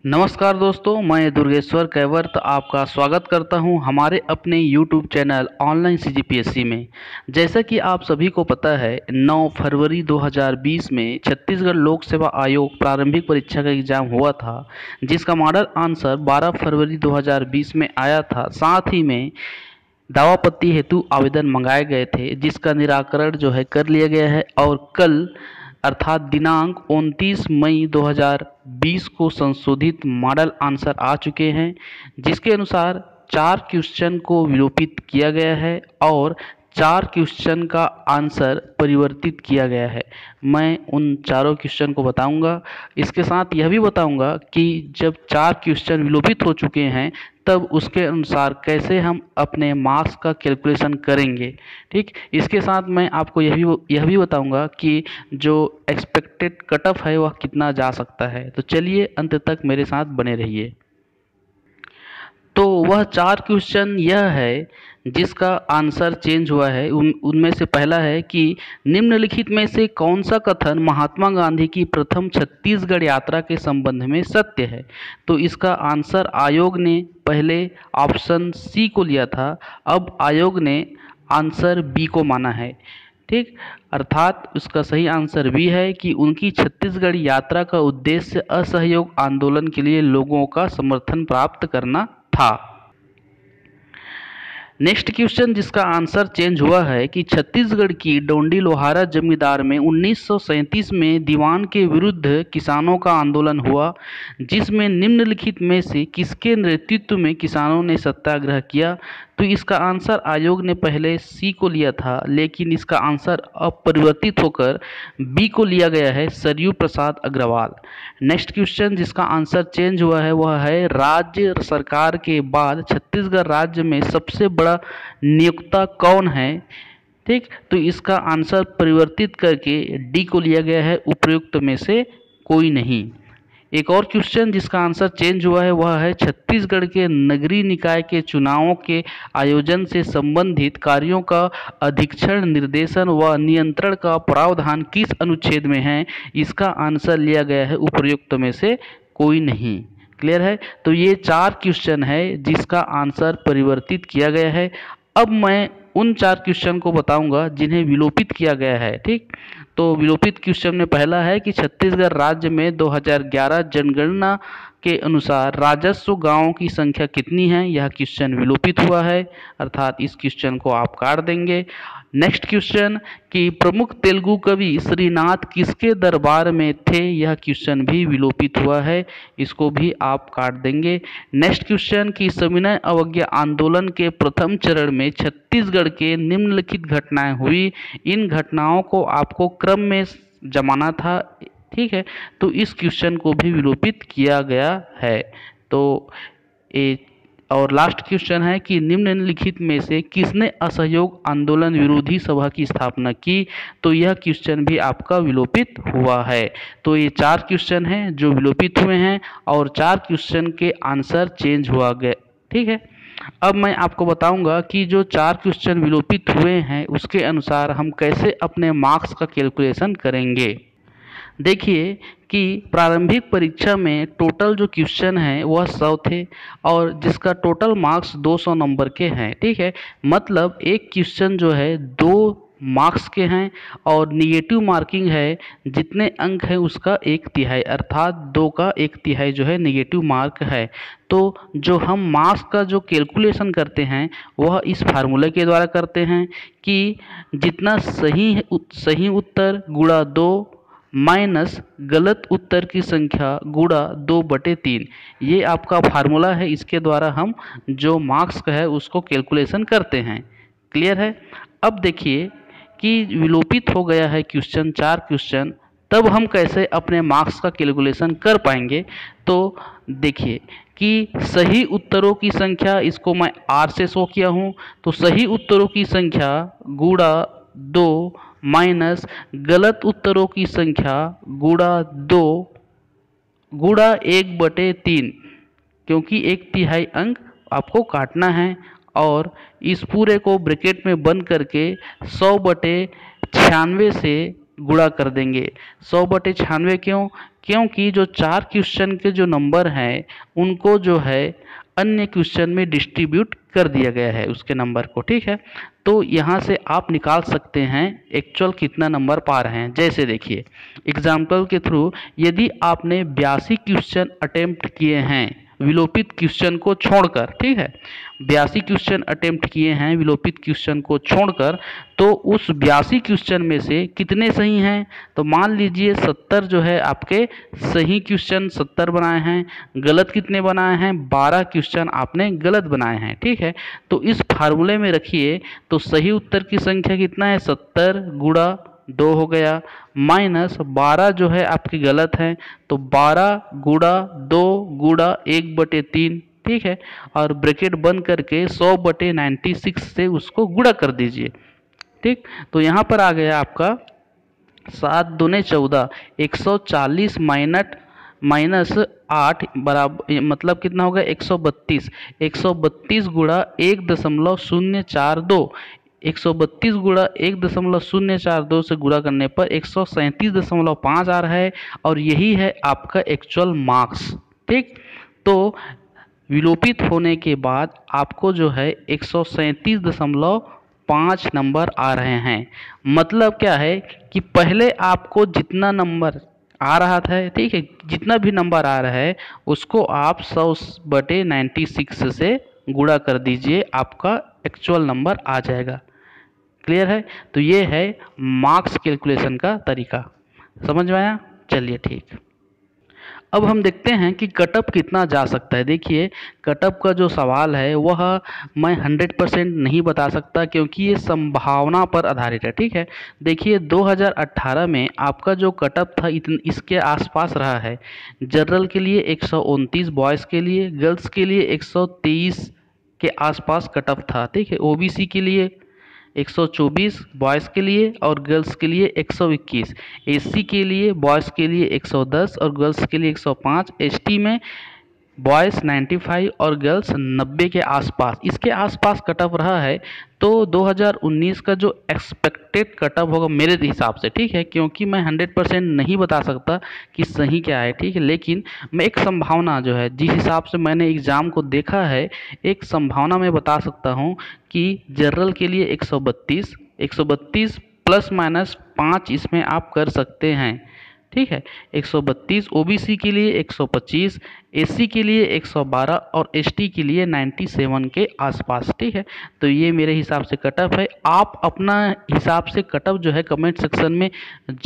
नमस्कार दोस्तों, मैं दुर्गेश्वर कैवर्त आपका स्वागत करता हूं हमारे अपने YouTube चैनल ऑनलाइन CGPSC में। जैसा कि आप सभी को पता है, 9 फरवरी 2020 में छत्तीसगढ़ लोक सेवा आयोग प्रारंभिक परीक्षा का एग्ज़ाम हुआ था, जिसका मॉडल आंसर 12 फरवरी 2020 में आया था। साथ ही में दावापत्ती हेतु आवेदन मंगाए गए थे, जिसका निराकरण जो है कर लिया गया है और कल अर्थात दिनांक 29 मई 2020 को संशोधित मॉडल आंसर आ चुके हैं, जिसके अनुसार 4 क्वेश्चन को विलोपित किया गया है और 4 क्वेश्चन का आंसर परिवर्तित किया गया है। मैं उन चारों क्वेश्चन को बताऊंगा। इसके साथ यह भी बताऊंगा कि जब 4 क्वेश्चन विलोपित हो चुके हैं तब उसके अनुसार कैसे हम अपने मार्क्स का कैलकुलेशन करेंगे। ठीक, इसके साथ मैं आपको यह भी बताऊंगा कि जो एक्सपेक्टेड कट ऑफ है वह कितना जा सकता है। तो चलिए अंत तक मेरे साथ बने रहिए। तो वह 4 क्वेश्चन यह है जिसका आंसर चेंज हुआ है। उनमें से पहला है कि निम्नलिखित में से कौन सा कथन महात्मा गांधी की प्रथम छत्तीसगढ़ यात्रा के संबंध में सत्य है। तो इसका आंसर आयोग ने पहले ऑप्शन सी को लिया था, अब आयोग ने आंसर बी को माना है। ठीक, अर्थात उसका सही आंसर बी है कि उनकी छत्तीसगढ़ यात्रा का उद्देश्य असहयोग आंदोलन के लिए लोगों का समर्थन प्राप्त करना था। नेक्स्ट क्वेश्चन जिसका आंसर चेंज हुआ है कि छत्तीसगढ़ की डोंडी लोहारा जमींदार में 1937 में दीवान के विरुद्ध किसानों का आंदोलन हुआ, जिसमें निम्नलिखित में से किसके नेतृत्व में किसानों ने सत्याग्रह किया। तो इसका आंसर आयोग ने पहले सी को लिया था, लेकिन इसका आंसर अब परिवर्तित होकर बी को लिया गया है, सरयू प्रसाद अग्रवाल। नेक्स्ट क्वेश्चन जिसका आंसर चेंज हुआ है वह है राज्य सरकार के बाद छत्तीसगढ़ राज्य में सबसे बड़ा नियोक्ता कौन है। ठीक, तो इसका आंसर परिवर्तित करके डी को लिया गया है, उपर्युक्त में से कोई नहीं। एक और क्वेश्चन जिसका आंसर चेंज हुआ है वह है छत्तीसगढ़ के नगरीय निकाय के चुनावों के आयोजन से संबंधित कार्यों का अधीक्षण, निर्देशन व नियंत्रण का प्रावधान किस अनुच्छेद में है। इसका आंसर लिया गया है उपर्युक्त में से कोई नहीं। क्लियर है। तो ये 4 क्वेश्चन है जिसका आंसर परिवर्तित किया गया है। अब मैं उन 4 क्वेश्चन को बताऊंगा जिन्हें विलोपित किया गया है। ठीक, तो विलोपित क्वेश्चन में पहला है कि छत्तीसगढ़ राज्य में 2011 जनगणना के अनुसार राजस्व गांवों की संख्या कितनी है। यह क्वेश्चन विलोपित हुआ है, अर्थात इस क्वेश्चन को आप काट देंगे। नेक्स्ट क्वेश्चन कि प्रमुख तेलुगु कवि श्रीनाथ किसके दरबार में थे। यह क्वेश्चन भी विलोपित हुआ है, इसको भी आप काट देंगे। नेक्स्ट क्वेश्चन कि सविनय अवज्ञा आंदोलन के प्रथम चरण में छत्तीसगढ़ के निम्नलिखित घटनाएं हुई, इन घटनाओं को आपको क्रम में जमाना था। ठीक है, तो इस क्वेश्चन को भी विलोपित किया गया है। तो और लास्ट क्वेश्चन है कि निम्नलिखित में से किसने असहयोग आंदोलन विरोधी सभा की स्थापना की। तो यह क्वेश्चन भी आपका विलोपित हुआ है। तो ये 4 क्वेश्चन हैं जो विलोपित हुए हैं और 4 क्वेश्चन के आंसर चेंज हुआ गए। ठीक है, अब मैं आपको बताऊंगा कि जो 4 क्वेश्चन विलोपित हुए हैं उसके अनुसार हम कैसे अपने मार्क्स का कैलकुलेशन करेंगे। देखिए कि प्रारंभिक परीक्षा में टोटल जो क्वेश्चन है वह 100 थे और जिसका टोटल मार्क्स 200 नंबर के हैं। ठीक है, मतलब एक क्वेश्चन जो है 2 मार्क्स के हैं और निगेटिव मार्किंग है, जितने अंक है उसका 1/3, अर्थात 2 का 1/3 जो है निगेटिव मार्क है। तो जो हम मार्क्स का जो कैलकुलेशन करते हैं वह इस फार्मूले के द्वारा करते हैं कि जितना सही उत्तर गुणा 2 माइनस गलत उत्तर की संख्या गुणा 2/3, ये आपका फार्मूला है। इसके द्वारा हम जो मार्क्स का है उसको कैलकुलेशन करते हैं। क्लियर है। अब देखिए कि विलोपित हो गया है क्वेश्चन 4 क्वेश्चन, तब हम कैसे अपने मार्क्स का कैलकुलेशन कर पाएंगे। तो देखिए कि सही उत्तरों की संख्या, इसको मैं आर से शो किया हूँ, तो सही उत्तरों की संख्या गुणा 2 माइनस गलत उत्तरों की संख्या गुणा 2 गुणा 1/3, क्योंकि 1/3 अंक आपको काटना है और इस पूरे को ब्रैकेट में बंद करके 100/96 से गुणा कर देंगे। 100/96 क्यों? क्योंकि जो 4 क्वेश्चन के जो नंबर हैं उनको जो है अन्य क्वेश्चन में डिस्ट्रीब्यूट कर दिया गया है उसके नंबर को, ठीक है। तो यहाँ से आप निकाल सकते हैं एक्चुअल कितना नंबर पा रहे हैं। जैसे देखिए एग्जाम्पल के थ्रू, यदि आपने 82 क्वेश्चन अटेम्प्ट किए हैं विलोपित क्वेश्चन को छोड़कर, ठीक है, 82 क्वेश्चन अटेम्प्ट किए हैं विलोपित क्वेश्चन को छोड़कर, तो उस 82 क्वेश्चन में से कितने सही हैं? तो मान लीजिए 70 जो है आपके सही क्वेश्चन 70 बनाए हैं, गलत कितने बनाए हैं? 12 क्वेश्चन आपने गलत बनाए हैं, ठीक है। तो इस फार्मूले में रखिए तो सही उत्तर की संख्या कितना है? 70 गुणा 2 हो गया, माइनस 12 जो है आपकी गलत है, तो 12 गुणा 2 गुणा 1/3, ठीक है, और ब्रैकेट बंद करके 100/96 से उसको गुणा कर दीजिए, ठीक। तो यहाँ पर आ गया आपका 7 दूने 14, 140 माइनस 8 बराबर मतलब कितना होगा? 132। 132 गुणा 1.042, 132 गुणा 1.042 से गुणा करने पर 137.5 आ रहा है, और यही है आपका एक्चुअल मार्क्स, ठीक। तो विलोपित होने के बाद आपको जो है 137.5 नंबर आ रहे हैं। मतलब क्या है कि पहले आपको जितना नंबर आ रहा था, ठीक है, जितना भी नंबर आ रहा है उसको आप 100/96 से गुणा कर दीजिए, आपका एक्चुअल नंबर आ जाएगा। क्लियर है? तो ये है मार्क्स कैलकुलेशन का तरीका। समझ में आया? चलिए ठीक। अब हम देखते हैं कि कटअप कितना जा सकता है। देखिए कटअप का जो सवाल है वह मैं 100% नहीं बता सकता, क्योंकि ये संभावना पर आधारित है, ठीक है। देखिए 2018 में आपका जो कटअप था इसके आसपास रहा है। जनरल के लिए 129, बॉयज़ के लिए, गर्ल्स के लिए 123 के आसपास कटअप था, ठीक है। ओबीसी के लिए 124 बॉयज़ के लिए और गर्ल्स के लिए 121, एससी के लिए बॉयज़ के लिए 110 और गर्ल्स के लिए 105, एसटी में बॉयज़ 95 और गर्ल्स 90 के आसपास, इसके आसपास कटअप रहा है। तो 2019 का जो एक्सपेक्टेड कटअप होगा मेरे हिसाब से, ठीक है, क्योंकि मैं 100% नहीं बता सकता कि सही क्या है, ठीक है, लेकिन मैं एक संभावना जो है जिस हिसाब से मैंने एग्ज़ाम को देखा है, एक संभावना मैं बता सकता हूँ कि जनरल के लिए 132 प्लस माइनस 5 इसमें आप कर सकते हैं, ठीक है। 132 ओबीसी के लिए 125, एससी के लिए 112 और एसटी के लिए 97 के आसपास, ठीक है। तो ये मेरे हिसाब से कटअप है। आप अपना हिसाब से कटअप जो है कमेंट सेक्शन में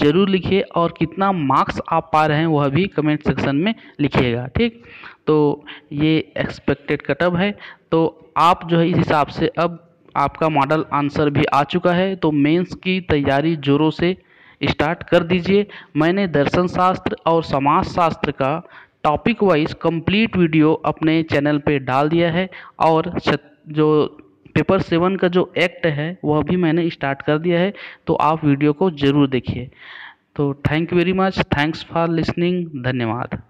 ज़रूर लिखिए, और कितना मार्क्स आप पा रहे हैं वह भी कमेंट सेक्शन में लिखिएगा, ठीक। तो ये एक्सपेक्टेड कटअप है। तो आप जो है इस हिसाब से, अब आपका मॉडल आंसर भी आ चुका है, तो मेंस की तैयारी ज़ोरों से स्टार्ट कर दीजिए। मैंने दर्शन शास्त्र और समाज शास्त्र का टॉपिक वाइज कंप्लीट वीडियो अपने चैनल पे डाल दिया है, और जो पेपर 7 का जो एक्ट है वह भी मैंने स्टार्ट कर दिया है, तो आप वीडियो को ज़रूर देखिए। तो thank you very much, thanks for listening, धन्यवाद।